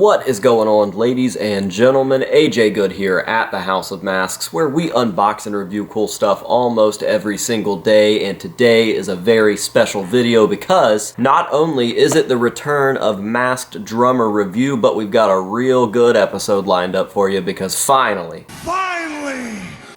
What is going on, ladies and gentlemen? AJ Good here at the House of Masks, where we unbox and review cool stuff almost every single day, and today is a very special video because not only is it the return of Masked Drummer review, but we've got a real good episode lined up for you because finally,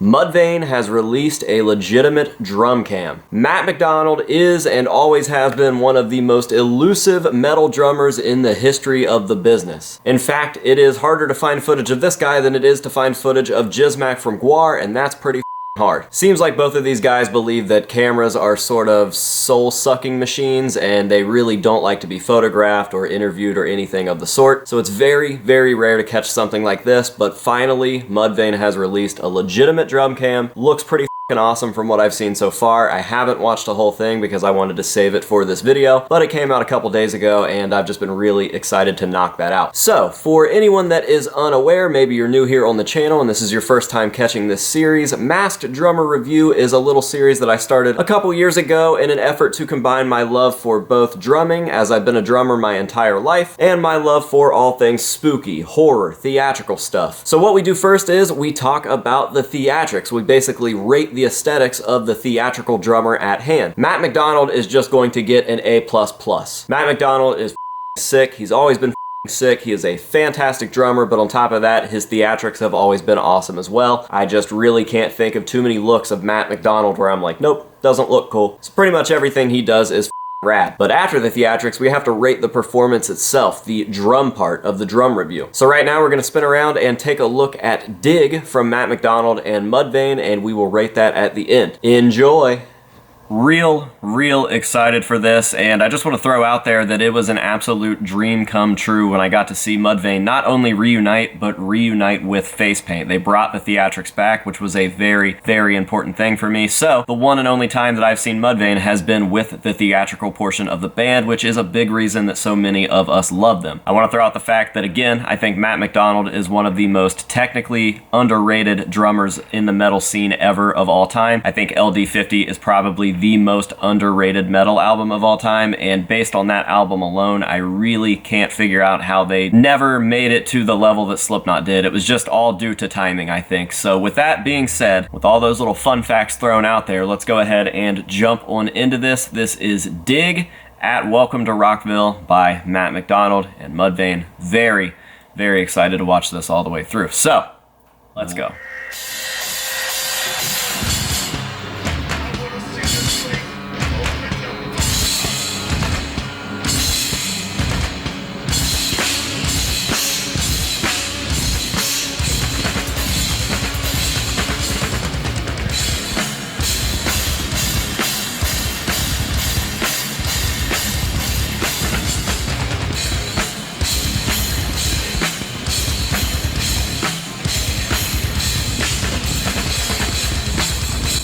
Mudvayne has released a legitimate drum cam. Matt McDonald is and always has been one of the most elusive metal drummers in the history of the business. In fact, it is harder to find footage of this guy than it is to find footage of Jizmac from Gwar, and that's pretty hard. Seems like both of these guys believe that cameras are sort of soul-sucking machines and they really don't like to be photographed or interviewed or anything of the sort. So it's very, very rare to catch something like this, but finally Mudvayne has released a legitimate drum cam. Looks pretty awesome from what I've seen so far. I haven't watched the whole thing because I wanted to save it for this video, but it came out a couple days ago and I've just been really excited to knock that out. So for anyone that is unaware, maybe you're new here on the channel and this is your first time catching this series, Masked Drummer Review is a little series that I started a couple years ago in an effort to combine my love for both drumming, as I've been a drummer my entire life, and my love for all things spooky, horror, theatrical stuff. So what we do first is we talk about the theatrics. We basically rate the aesthetics of the theatrical drummer at hand. Matt McDonald is just going to get an A++. Matt McDonald is sick. He's always been sick. He is a fantastic drummer, but on top of that, his theatrics have always been awesome as well. I just really can't think of too many looks of Matt McDonald where I'm like, nope, doesn't look cool. So pretty much everything he does is rad. But after the theatrics, we have to rate the performance itself, the drum part of the drum review. So right now we're going to spin around and take a look at Dig from Matt McDonald and Mudvayne, and we will rate that at the end. Enjoy! Real excited for this, and I just want to throw out there that it was an absolute dream come true when I got to see Mudvayne not only reunite, but reunite with face paint. They brought the theatrics back, which was a very important thing for me. So the one and only time that I've seen Mudvayne has been with the theatrical portion of the band, which is a big reason that so many of us love them. I want to throw out the fact that, again, I think Matt McDonald is one of the most technically underrated drummers in the metal scene ever of all time. I think LD50 is probably the most underrated metal album of all time, and based on that album alone, I really can't figure out how they never made it to the level that Slipknot did. It was just all due to timing, I think. So with that being said, with all those little fun facts thrown out there, let's go ahead and jump on into this. This is Dig at Welcome to Rockville by Matt McDonald and Mudvayne. Very excited to watch this all the way through. So let's go.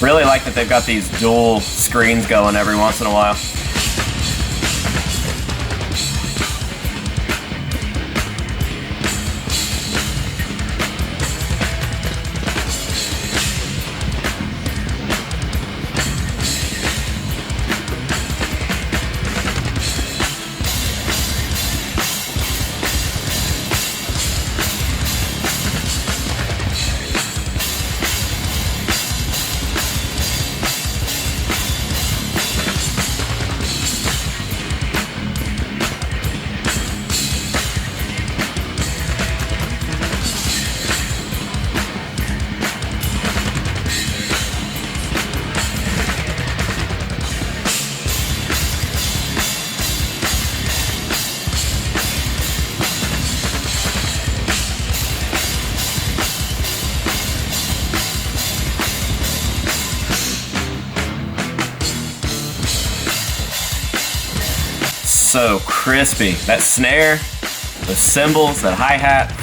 Really like that they've got these dual screens going every once in a while. So crispy. That snare, the cymbals, that hi-hat.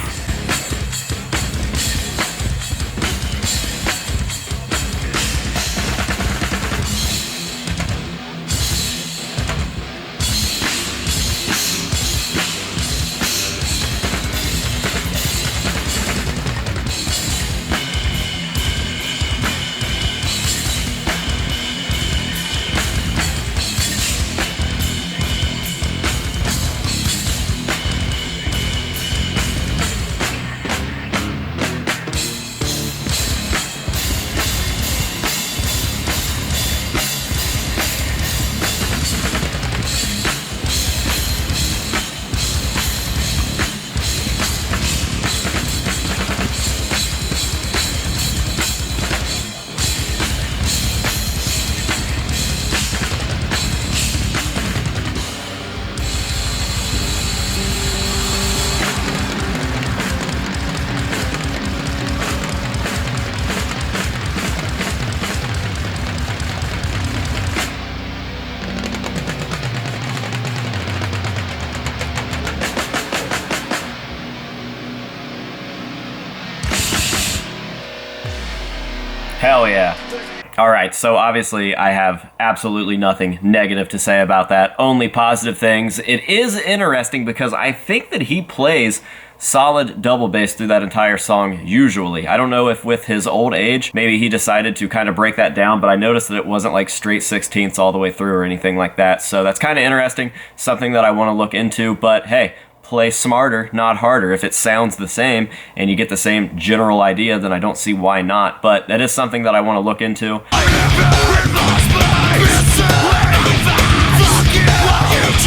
yeah. All right, so obviously I have absolutely nothing negative to say about that, only positive things. It is interesting because I think that he plays solid double bass through that entire song usually. I don't know if with his old age, maybe he decided to kind of break that down, but I noticed that it wasn't like straight 16ths all the way through or anything like that. So that's kind of interesting, something that I want to look into, but hey, play smarter, not harder. If it sounds the same and you get the same general idea, then I don't see why not. But that is something that I want to look into.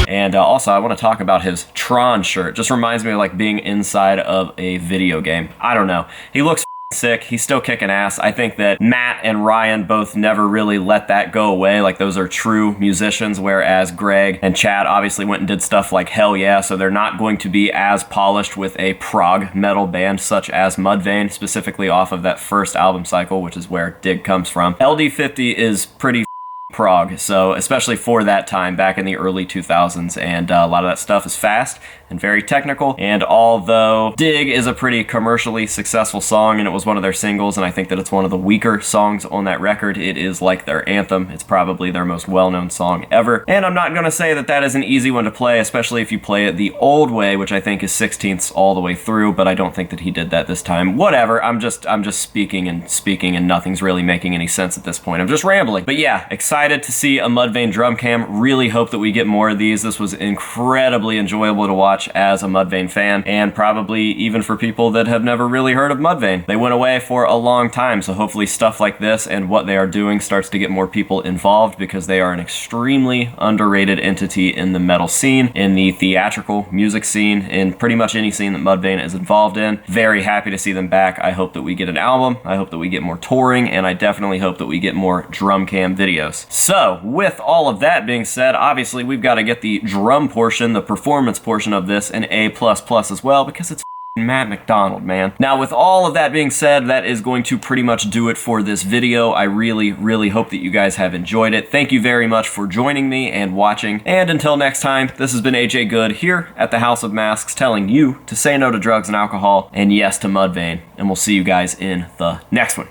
And also, I want to talk about his Tron shirt. Just reminds me of like being inside of a video game. I don't know. He looks sick. He's still kicking ass. I think that Matt and Ryan both never really let that go away. Like, those are true musicians, whereas Greg and Chad obviously went and did stuff like Hell Yeah, so they're not going to be as polished with a prog metal band such as Mudvayne, specifically off of that first album cycle, which is where Dig comes from. LD50 is pretty prog, so especially for that time back in the early 2000s, and a lot of that stuff is fast and very technical. And although Dig is a pretty commercially successful song and it was one of their singles, and I think that it's one of the weaker songs on that record, it is like their anthem. It's probably their most well-known song ever, and I'm not gonna say that that is an easy one to play, especially if you play it the old way, which I think is 16ths all the way through, but I don't think that he did that this time. Whatever, I'm just speaking and nothing's really making any sense at this point. I'm just rambling. But yeah, excited to see a Mudvayne drum cam. Really hope that we get more of these. This was incredibly enjoyable to watch as a Mudvayne fan, and probably even for people that have never really heard of Mudvayne. They went away for a long time, so hopefully stuff like this and what they are doing starts to get more people involved, because they are an extremely underrated entity in the metal scene, in the theatrical music scene, in pretty much any scene that Mudvayne is involved in. Very happy to see them back. I hope that we get an album. I hope that we get more touring, and I definitely hope that we get more drum cam videos. So, with all of that being said, obviously we've got to get the drum portion, the performance portion of this, an A++ as well, because it's Matt McDonald, man. Now, with all of that being said, that is going to pretty much do it for this video. I really, really hope that you guys have enjoyed it. Thank you very much for joining me and watching. And until next time, this has been AJ Good here at the House of Masks, telling you to say no to drugs and alcohol, and yes to Mudvayne. And we'll see you guys in the next one.